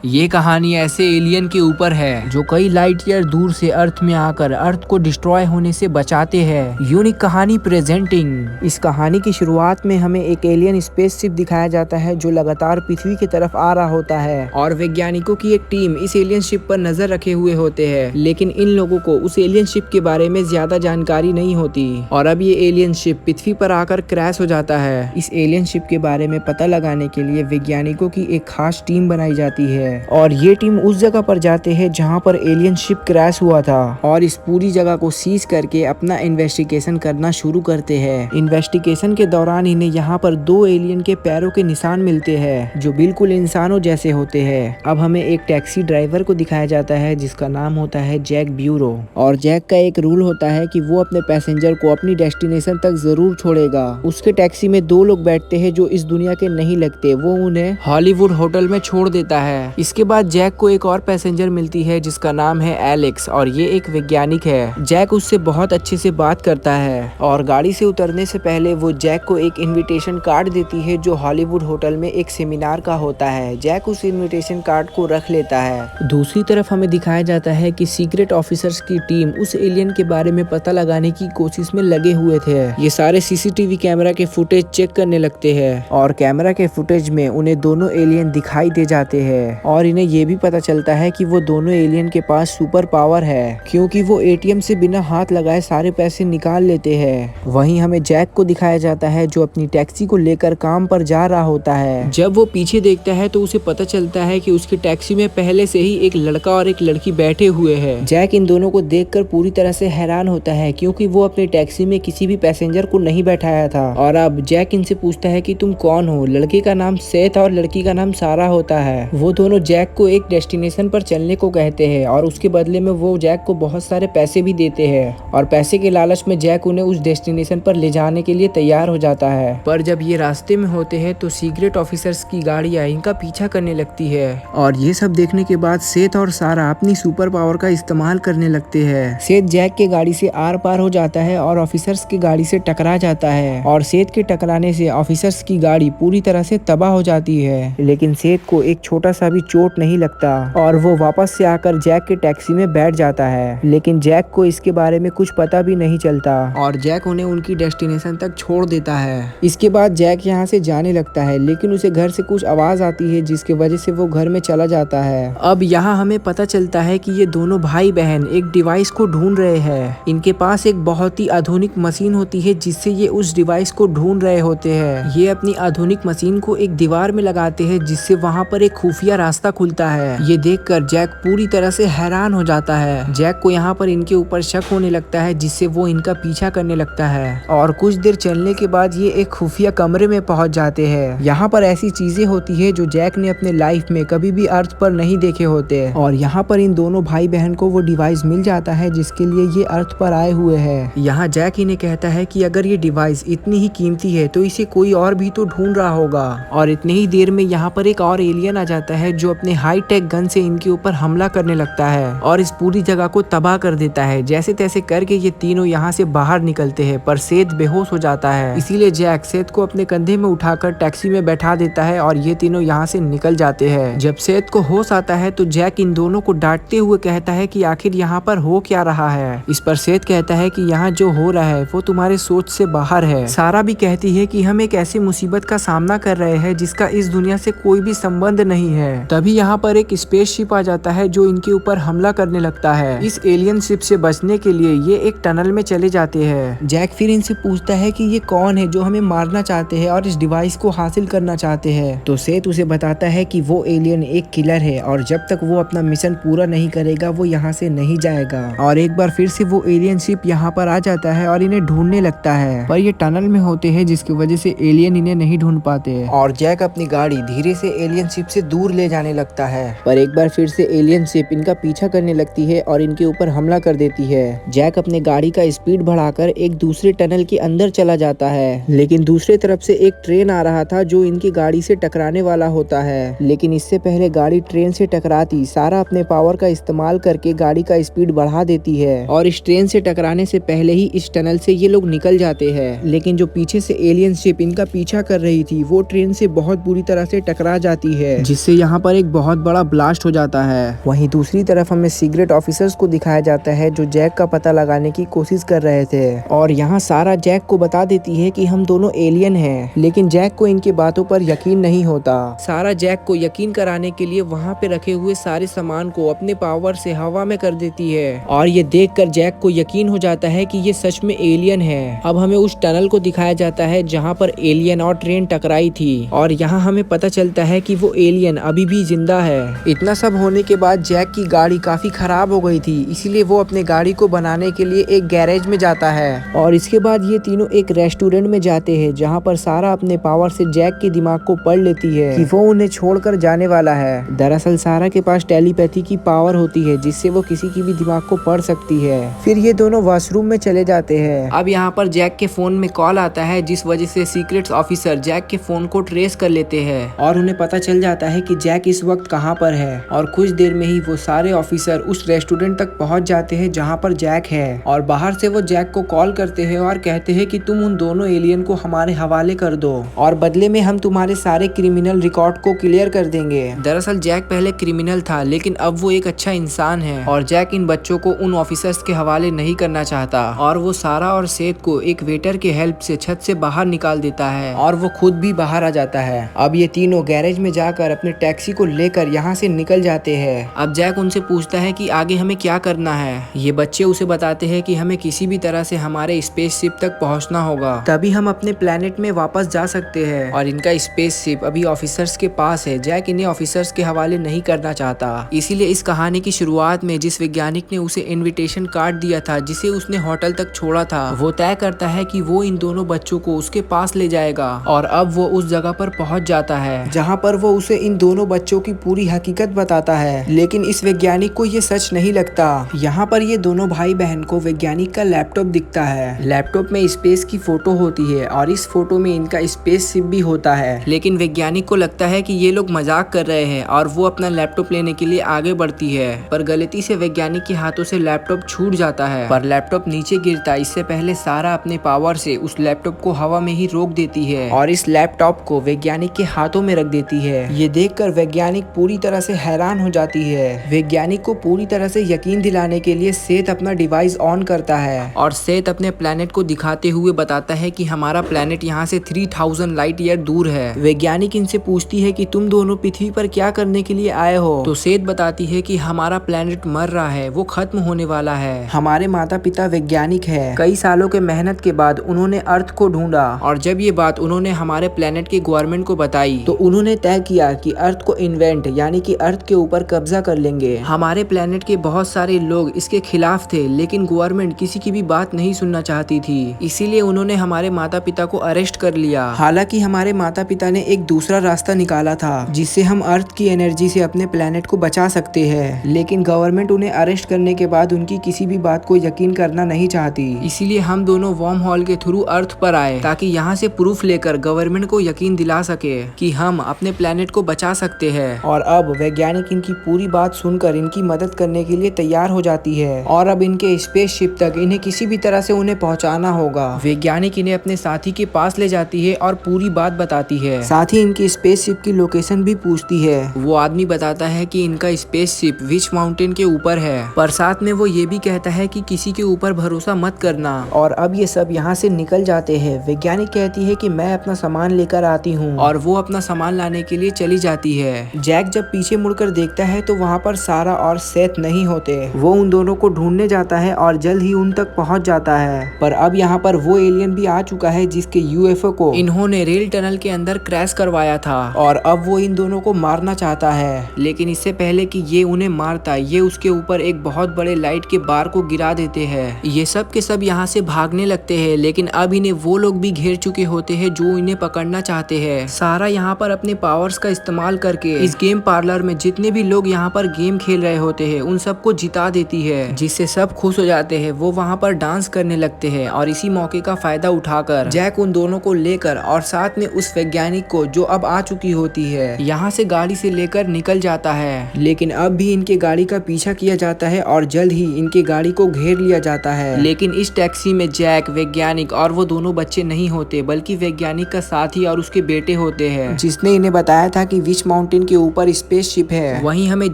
ये कहानी ऐसे एलियन के ऊपर है जो कई लाइट ईयर दूर से अर्थ में आकर अर्थ को डिस्ट्रॉय होने से बचाते हैं। यूनिक कहानी प्रेजेंटिंग। इस कहानी की शुरुआत में हमें एक एलियन स्पेसशिप दिखाया जाता है जो लगातार पृथ्वी की तरफ आ रहा होता है और वैज्ञानिकों की एक टीम इस एलियन शिप पर नजर रखे हुए होते हैं। लेकिन इन लोगों को उस एलियन शिप के बारे में ज्यादा जानकारी नहीं होती और अब ये एलियन शिप पृथ्वी पर आकर क्रैश हो जाता है। इस एलियन शिप के बारे में पता लगाने के लिए वैज्ञानिकों की एक खास टीम बनाई जाती है और ये टीम उस जगह पर जाते हैं जहां पर एलियन शिप क्रैश हुआ था और इस पूरी जगह को सीज करके अपना इन्वेस्टिगेशन करना शुरू करते हैं। इन्वेस्टिगेशन के दौरान इन्हें यहाँ पर 2 एलियन के पैरों के निशान मिलते हैं जो बिल्कुल इंसानों जैसे होते हैं। अब हमें एक टैक्सी ड्राइवर को दिखाया जाता है जिसका नाम होता है जैक ब्यूरो और जैक का एक रूल होता है कि वो अपने पैसेंजर को अपनी डेस्टिनेशन तक जरूर छोड़ेगा। उसके टैक्सी में 2 लोग बैठते हैं जो इस दुनिया के नहीं लगते, वो उन्हें हॉलीवुड होटल में छोड़ देता है। इसके बाद जैक को एक और पैसेंजर मिलती है जिसका नाम है एलेक्स और ये एक वैज्ञानिक है। जैक उससे बहुत अच्छे से बात करता है और गाड़ी से उतरने से पहले वो जैक को एक इनविटेशन कार्ड देती है जो हॉलीवुड होटल में एक सेमिनार का होता है। जैक उस इनविटेशन कार्ड को रख लेता है। दूसरी तरफ हमें दिखाया जाता है कि सीक्रेट ऑफिसर्स की टीम उस एलियन के बारे में पता लगाने की कोशिश में लगे हुए थे। ये सारे सीसीटीवी कैमरा के फुटेज चेक करने लगते हैं और कैमरा के फुटेज में उन्हें दोनों एलियन दिखाई दे जाते हैं और इन्हें ये भी पता चलता है कि वो दोनों एलियन के पास सुपर पावर है क्योंकि वो एटीएम से बिना हाथ लगाए सारे पैसे निकाल लेते हैं। वहीं हमें जैक को दिखाया जाता है जो अपनी टैक्सी को लेकर काम पर जा रहा होता है। जब वो पीछे देखता है तो उसे पता चलता है कि उसकी टैक्सी में पहले से ही एक लड़का और एक लड़की बैठे हुए हैं। जैक इन दोनों को देखकर पूरी तरह से हैरान होता है क्योंकि वो अपनी टैक्सी में किसी भी पैसेंजर को नहीं बैठाया था। और अब जैक इनसे पूछता है कि तुम कौन हो। लड़के का नाम सेथ और लड़की का नाम सारा होता है। वो दोनों जैक को एक डेस्टिनेशन पर चलने को कहते हैं और उसके बदले में वो जैक को बहुत सारे पैसे भी देते हैं और पैसे के लालच में जैक उन्हें उस डेस्टिनेशन पर ले जाने के लिए तैयार हो जाता है। पर जब ये रास्ते में होते हैं तो सीक्रेट ऑफिसर्स की गाड़ियां इनका पीछा करने लगती है और ये सब देखने के बाद सेथ और सारा अपनी सुपर पावर का इस्तेमाल करने लगते हैं। सेथ जैक के गाड़ी से आर पार हो जाता है और ऑफिसर्स की गाड़ी से टकरा जाता है और सेथ के टकराने से ऑफिसर्स की गाड़ी पूरी तरह से तबाह हो जाती है। लेकिन सेथ को एक छोटा सा भी चोट नहीं लगता और वो वापस से आकर जैक के टैक्सी में बैठ जाता है। लेकिन जैक को इसके बारे में कुछ पता भी नहीं चलता और जैक उन्हें उनकी डेस्टिनेशन तक छोड़ देता है। इसके बाद जैक यहाँ से जाने लगता है लेकिन उसे घर से कुछ आवाज आती है जिसकी वजह से वो घर में चला जाता है। अब यहाँ हमें पता चलता है कि ये दोनों भाई बहन एक डिवाइस को ढूंढ रहे हैं। इनके पास एक बहुत ही आधुनिक मशीन होती है जिससे ये उस डिवाइस को ढूंढ रहे होते हैं। ये अपनी आधुनिक मशीन को एक दीवार में लगाते हैं जिससे वहाँ पर एक खुफिया रास्ता खुलता है। ये देखकर जैक पूरी तरह से हैरान हो जाता है। जैक को यहाँ पर इनके ऊपर शक होने लगता है जिससे वो इनका पीछा करने लगता है और कुछ देर चलने के बाद ये एक खुफिया कमरे में पहुंच जाते हैं। यहाँ पर ऐसी चीजें होती है जो जैक ने अपने लाइफ में कभी भी अर्थ पर नहीं देखे होते और यहाँ पर इन दोनों भाई बहन को वो डिवाइस मिल जाता है जिसके लिए ये अर्थ पर आए हुए हैं। यहाँ जैक इन्हें कहता है कि अगर ये डिवाइस इतनी ही कीमती है तो इसे कोई और भी तो ढूंढ रहा होगा और इतनी ही देर में यहाँ पर एक और एलियन आ जाता है जो अपने हाई टेक गन से इनके ऊपर हमला करने लगता है और इस पूरी जगह को तबाह कर देता है। जैसे तैसे करके ये तीनों यहाँ से बाहर निकलते हैं पर सेथ बेहोश हो जाता है। इसीलिए जैक सेथ को अपने कंधे में उठाकर टैक्सी में बैठा देता है और ये तीनों यहाँ से निकल जाते हैं। जब सेथ को होश आता है तो जैक इन दोनों को डांटते हुए कहता है कि आखिर यहाँ पर हो क्या रहा है। इस पर सेथ कहता है कि यहाँ जो हो रहा है वो तुम्हारे सोच से बाहर है। सारा भी कहती है कि हम एक ऐसी मुसीबत का सामना कर रहे हैं जिसका इस दुनिया से कोई भी संबंध नहीं है। तभी यहाँ पर एक स्पेसशिप आ जाता है जो इनके ऊपर हमला करने लगता है। इस एलियन शिप से बचने के लिए ये एक टनल में चले जाते हैं। जैक फिर इनसे पूछता है कि ये कौन है जो हमें मारना चाहते हैं और इस डिवाइस को हासिल करना चाहते हैं। तो सेथ उसे बताता है कि वो एलियन एक किलर है और जब तक वो अपना मिशन पूरा नहीं करेगा वो यहाँ से नहीं जाएगा। और एक बार फिर से वो एलियन शिप यहाँ पर आ जाता है और इन्हें ढूंढने लगता है पर ये टनल में होते हैं जिसकी वजह से एलियन इन्हें नहीं ढूंढ पाते और जैक अपनी गाड़ी धीरे से एलियन शिप से दूर ले जाने लगता है। पर एक बार फिर से एलियन शिप इनका पीछा करने लगती है और इनके ऊपर हमला कर देती है। जैक अपने गाड़ी का स्पीड बढ़ाकर एक दूसरे टनल के अंदर चला जाता है लेकिन दूसरी तरफ से एक ट्रेन आ रहा था जो इनकी गाड़ी से टकराने वाला होता है। लेकिन इससे पहले गाड़ी ट्रेन से टकराती सारा अपने पावर का इस्तेमाल करके गाड़ी का स्पीड बढ़ा देती है और इस ट्रेन से टकराने से पहले ही इस टनल से ये लोग निकल जाते हैं। लेकिन जो पीछे से एलियन शिप इनका पीछा कर रही थी वो ट्रेन से बहुत बुरी तरह से टकरा जाती है जिससे यहाँ पर पर एक बहुत बड़ा ब्लास्ट हो जाता है। वहीं दूसरी तरफ हमें सीक्रेट ऑफिसर्स को दिखाया जाता है जो जैक का पता लगाने की कोशिश कर रहे थे और यहाँ सारा जैक को बता देती है कि हम दोनों एलियन हैं, लेकिन जैक को इनकी बातों पर यकीन नहीं होता। सारा जैक को यकीन कराने के लिए वहाँ पे रखे हुए सारे सामान को अपने पावर से हवा में कर देती है और ये देखकर जैक को यकीन हो जाता है कि ये सच में एलियन है। अब हमें उस टनल को दिखाया जाता है जहाँ पर एलियन और ट्रेन टकराई थी और यहाँ हमें पता चलता है कि वो एलियन अभी भी जिंदा है। इतना सब होने के बाद जैक की गाड़ी काफी खराब हो गई थी, इसीलिए वो अपने गाड़ी को बनाने के लिए एक गैरेज में जाता है और इसके बाद ये तीनों एक रेस्टोरेंट में जाते हैं जहाँ पर सारा अपने पावर से जैक के दिमाग को पढ़ लेती है कि वो उन्हें छोड़कर जाने वाला है। दरअसल सारा के पास टेलीपैथी की पावर होती है जिससे वो किसी की भी दिमाग को पढ़ सकती है। फिर ये दोनों वॉशरूम में चले जाते हैं। अब यहाँ पर जैक के फोन में कॉल आता है जिस वजह से सीक्रेट ऑफिसर जैक के फोन को ट्रेस कर लेते हैं और उन्हें पता चल जाता है कि जैक इस वक्त कहाँ पर है और कुछ देर में ही वो सारे ऑफिसर उस रेस्टोरेंट तक पहुँच जाते हैं जहाँ पर जैक है और बाहर से वो जैक को कॉल करते हैं और कहते हैं कि तुम उन दोनों एलियन को हमारे हवाले कर दो और बदले में हम तुम्हारे सारे क्रिमिनल रिकॉर्ड को क्लियर कर देंगे। दरअसल जैक पहले क्रिमिनल था लेकिन अब वो एक अच्छा इंसान है और जैक इन बच्चों को उन ऑफिसर्स के हवाले नहीं करना चाहता और वो सारा और सेठ को एक वेटर के हेल्प से छत से बाहर निकाल देता है और वो खुद भी बाहर आ जाता है। अब ये तीनों गैरेज में जाकर अपने टैक्सी को लेकर यहाँ से निकल जाते हैं। अब जैक उनसे पूछता है कि आगे हमें क्या करना है। ये बच्चे उसे बताते हैं कि हमें किसी भी तरह से हमारे स्पेसशिप तक पहुंचना होगा, तभी हम अपने प्लेनेट में वापस जा सकते हैं और इनका स्पेसशिप अभी ऑफिसर्स के पास है। जैक इन्हें ऑफिसर्स के हवाले नहीं करना चाहता, इसीलिए इस कहानी की शुरुआत में जिस वैज्ञानिक ने उसे इनविटेशन कार्ड दिया था जिसे उसने होटल तक छोड़ा था, वो तय करता है कि वो इन दोनों बच्चों को उसके पास ले जाएगा और अब वो उस जगह पर पहुंच जाता है जहां पर वो उसे इन दोनों बच्चों की पूरी हकीकत बताता है। लेकिन इस वैज्ञानिक को ये सच नहीं लगता। यहाँ पर ये दोनों भाई बहन को वैज्ञानिक का लैपटॉप दिखता है। लैपटॉप में स्पेस की फोटो होती है और इस फोटो में इनका स्पेस शिप भी होता है, लेकिन वैज्ञानिक को लगता है कि ये लोग मजाक कर रहे हैं और वो अपना लैपटॉप लेने के लिए आगे बढ़ती है, पर गलती से वैज्ञानिक के हाथों से लैपटॉप छूट जाता है पर लैपटॉप नीचे गिरता। इससे पहले सारा अपने पावर से उस लैपटॉप को हवा में ही रोक देती है और इस लैपटॉप को वैज्ञानिक के हाथों में रख देती है। ये देखकर वैज्ञानिक पूरी तरह से हैरान हो जाती है। वैज्ञानिक को पूरी तरह से यकीन दिलाने के लिए सेठ अपना डिवाइस ऑन करता है और सेठ अपने प्लेनेट को दिखाते हुए बताता है कि हमारा प्लेनेट यहाँ से 3000 लाइट ईयर दूर है। वैज्ञानिक इनसे पूछती है कि तुम दोनों पृथ्वी पर क्या करने के लिए आए हो, तो सेठ बताती है कि हमारा प्लेनेट मर रहा है, वो खत्म होने वाला है। हमारे माता पिता वैज्ञानिक है, कई सालों के मेहनत के बाद उन्होंने अर्थ को ढूंढा और जब ये बात उन्होंने हमारे प्लेनेट के गवर्नमेंट को बताई तो उन्होंने तय किया कि अर्थ को इन्वेंट यानी कि अर्थ के ऊपर कब्जा कर लेंगे। हमारे प्लेनेट के बहुत सारे लोग इसके खिलाफ थे लेकिन गवर्नमेंट किसी की भी बात नहीं सुनना चाहती थी, इसीलिए उन्होंने हमारे माता पिता को अरेस्ट कर लिया। हालांकि हमारे माता पिता ने एक दूसरा रास्ता निकाला था जिससे हम अर्थ की एनर्जी से अपने प्लेनेट को बचा सकते हैं, लेकिन गवर्नमेंट उन्हें अरेस्ट करने के बाद उनकी किसी भी बात को यकीन करना नहीं चाहती। इसीलिए हम दोनों वर्म हॉल के थ्रू अर्थ पर आए ताकि यहाँ से प्रूफ लेकर गवर्नमेंट को यकीन दिला सके कि हम अपने प्लेनेट को बचा सकते हैं। और अब वैज्ञानिक इनकी पूरी बात सुनकर इनकी मदद करने के लिए तैयार हो जाती है और अब इनके स्पेसशिप तक इन्हें किसी भी तरह से उन्हें पहुंचाना होगा। वैज्ञानिक इन्हें अपने साथी के पास ले जाती है और पूरी बात बताती है, साथ ही इनकी स्पेसशिप की लोकेशन भी पूछती है। वो आदमी बताता है कि इनका स्पेसशिप विच माउंटेन के ऊपर है, पर साथ में वो ये भी कहता है कि किसी के ऊपर भरोसा मत करना। और अब ये सब यहाँ से निकल जाते हैं। वैज्ञानिक कहती है कि मैं अपना सामान लेकर आती हूँ और वो अपना सामान लाने के लिए चली जाती है। जैक जब पीछे मुड़कर देखता है तो वहाँ पर सारा और सेथ नहीं होते। वो उन दोनों को ढूंढने जाता है और जल्द ही उन तक पहुँच जाता है, पर अब यहाँ पर वो एलियन भी आ चुका है जिसके यूएफओ को इन्होंने रेल टनल के अंदर क्रैश करवाया था और अब वो इन दोनों को मारना चाहता है, लेकिन इससे पहले कि ये उन्हें मारता ये उसके ऊपर एक बहुत बड़े लाइट के बार को गिरा देते हैं। ये सब के सब यहाँ से भागने लगते हैं, लेकिन अब इन्हें वो लोग भी घेर चुके होते हैं जो इन्हें पकड़ना चाहते हैं। सारा यहाँ पर अपने पावर्स का इस्तेमाल करके इस गेम पार्लर में जितने भी लोग यहाँ पर गेम खेल रहे होते हैं उन सबको जिता देती है, जिससे सब खुश हो जाते हैं। वो वहाँ पर डांस करने लगते हैं और इसी मौके का फायदा उठाकर जैक उन दोनों को लेकर और साथ में उस वैज्ञानिक को जो अब आ चुकी होती है यहाँ से गाड़ी से लेकर निकल जाता है, लेकिन अब भी इनके गाड़ी का पीछा किया जाता है और जल्द ही इनके गाड़ी को घेर लिया जाता है। लेकिन इस टैक्सी में जैक, वैज्ञानिक और वो दोनों बच्चे नहीं होते बल्कि वैज्ञानिक का साथी और उसके बेटे होते हैं, जिसने इन्हें बताया था कि विच माउंटेन माउंटेन के ऊपर स्पेसशिप है। वहीं हमें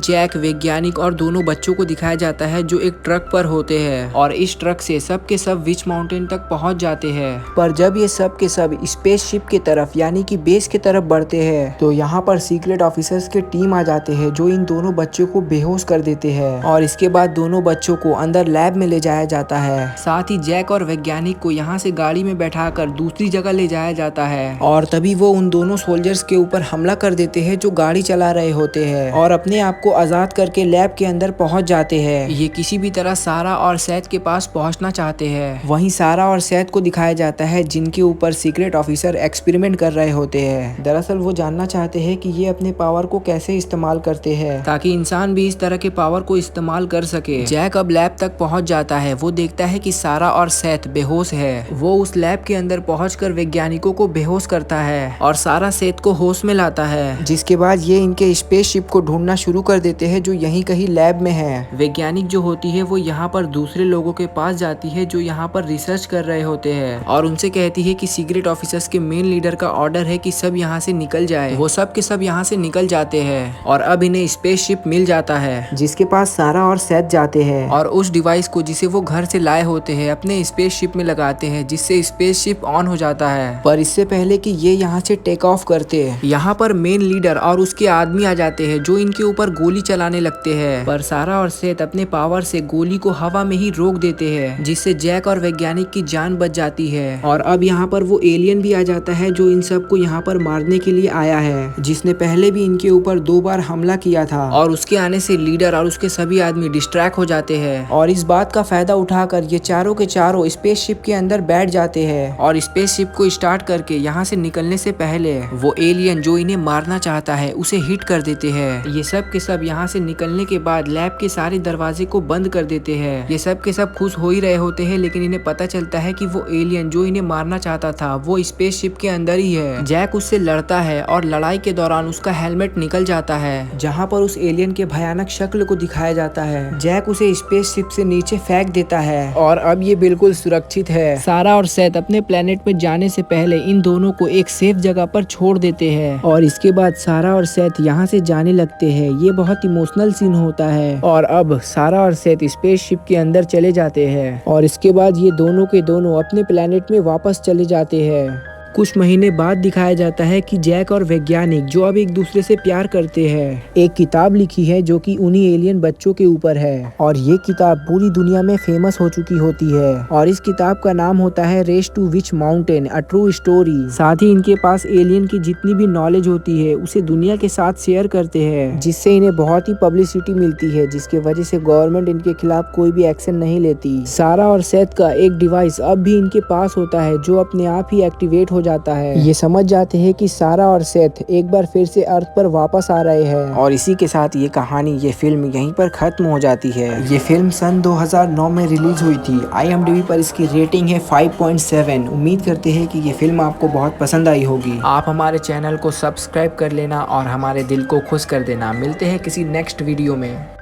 जैक, वैज्ञानिक और दोनों बच्चों को दिखाया जाता है जो एक ट्रक पर होते हैं और इस ट्रक से सब के सब विच माउंटेन तक पहुंच जाते हैं। पर जब ये सब के सब स्पेसशिप की तरफ यानी कि बेस की तरफ बढ़ते हैं तो यहाँ पर सीक्रेट ऑफिसर्स के टीम आ जाते हैं जो इन दोनों बच्चों को बेहोश कर देते हैं और इसके बाद दोनों बच्चों को अंदर लैब में ले जाया जाता है। साथ ही जैक और वैज्ञानिक को यहाँ से गाड़ी में बैठाकर दूसरी जगह ले जाया जाता है और तभी वो उन दोनों सोल्जर्स के ऊपर हमला कर देते हैं जो गाड़ी चला रहे होते हैं और अपने आप को आजाद करके लैब के अंदर पहुंच जाते हैं। ये किसी भी तरह सारा और सैद के पास पहुंचना चाहते हैं। वहीं सारा और सैद को दिखाया जाता है जिनके ऊपर सीक्रेट ऑफिसर एक्सपेरिमेंट कर रहे होते हैं। दरअसल वो जानना चाहते हैं कि ये अपने पावर को कैसे इस्तेमाल करते हैं ताकि इंसान भी इस तरह के पावर को इस्तेमाल कर सके। जैक अब लैब तक पहुंच जाता है। वो देखता है कि सारा और सैद बेहोश है। वो उस लैब के अंदर पहुंचकर वैज्ञानिकों को बेहोश करता है और सारा सैद को होश में लाता है, जिसके बाद ये इनके स्पेसशिप को ढूंढना शुरू कर देते हैं जो यहीं कहीं लैब में है। वैज्ञानिक जो होती है वो यहाँ पर दूसरे लोगों के पास जाती है जो यहाँ पर रिसर्च कर रहे होते हैं और उनसे कहती है कि सीक्रेट ऑफिसर्स के मेन लीडर का ऑर्डर है कि सब यहाँ से निकल जाए। वो सब के सब यहाँ से निकल जाते हैं और अब इन्हें स्पेसशिप मिल जाता है जिसके पास सारा और सैद जाते हैं और उस डिवाइस को जिसे वो घर से लाए होते हैं अपने स्पेसशिप में लगाते हैं जिससे स्पेसशिप ऑन हो जाता है। पर इससे पहले कि ये यहाँ से टेक ऑफ करते हैं यहाँ पर मेन लीडर और उसके आदमी आ जाते हैं जो इनके ऊपर गोली चलाने लगते हैं। पर सारा और सैद अपने पावर से गोली को हवा में ही रोक देते हैं जिससे जैक और वैज्ञानिक की जान बच जाती है। और अब यहाँ पर वो एलियन भी आ जाता है जो इन सबको यहाँ पर मारने के लिए आया है, जिसने पहले भी इनके ऊपर 2 बार हमला किया था और उसके आने से लीडर और उसके सभी आदमी डिस्ट्रैक्ट हो जाते हैं और इस बात का फायदा उठाकर ये चारों के चारों स्पेसशिप के अंदर बैठ जाते हैं और स्पेसशिप को स्टार्ट करके यहाँ से निकलने से पहले वो एलियन जो इन्हें मारना चाहता है उसे हिट कर देते हैं। ये सब के सब यहाँ से निकलने के बाद लैब के सारे दरवाजे को बंद कर देते हैं। ये सब के सब खुश हो ही रहे होते हैं लेकिन इन्हें पता चलता है कि वो एलियन जो इन्हें मारना चाहता था वो स्पेसशिप के अंदर ही है। जैक उससे लड़ता है और लड़ाई के दौरान उसका हेलमेट निकल जाता है जहाँ पर उस एलियन के भयानक शक्ल को दिखाया जाता है। जैक उसे स्पेसशिप से नीचे फेंक देता है और अब ये बिल्कुल सुरक्षित है। सारा और सैद अपने प्लेनेट पे जाने से पहले इन दोनों को एक सेफ जगह पर छोड़ देते हैं और इसके बाद सारा और सैद यहाँ से जाने लगते हैं। ये बहुत इमोशनल सीन होता है और अब सारा और सैद स्पेसशिप के अंदर चले जाते हैं और इसके बाद ये दोनों के दोनों अपने प्लेनेट में वापस चले जाते हैं। कुछ महीने बाद दिखाया जाता है कि जैक और वैज्ञानिक जो अब एक दूसरे से प्यार करते हैं एक किताब लिखी है जो कि उन्हीं एलियन बच्चों के ऊपर है और ये किताब पूरी दुनिया में फेमस हो चुकी होती है और इस किताब का नाम होता है race to witch mountain a true story. साथ ही इनके पास एलियन की जितनी भी नॉलेज होती है उसे दुनिया के साथ शेयर करते हैं जिससे इन्हें बहुत ही पब्लिसिटी मिलती है जिसकी वजह से गवर्नमेंट इनके खिलाफ कोई भी एक्शन नहीं लेती। सारा और सैद का एक डिवाइस अब भी इनके पास होता है जो अपने आप ही एक्टिवेट हो जाता है। ये समझ जाते हैं कि सारा और सैद एक बार फिर से अर्थ पर वापस आ रहे हैं और इसी के साथ ये कहानी ये फिल्म यहीं पर खत्म हो जाती है। ये फिल्म सन 2009 में रिलीज हुई थी। IMDb पर इसकी रेटिंग है 5.7। उम्मीद करते हैं कि ये फिल्म आपको बहुत पसंद आई होगी। आप हमारे चैनल को सब्सक्राइब कर लेना और हमारे दिल को खुश कर देना। मिलते हैं किसी नेक्स्ट वीडियो में।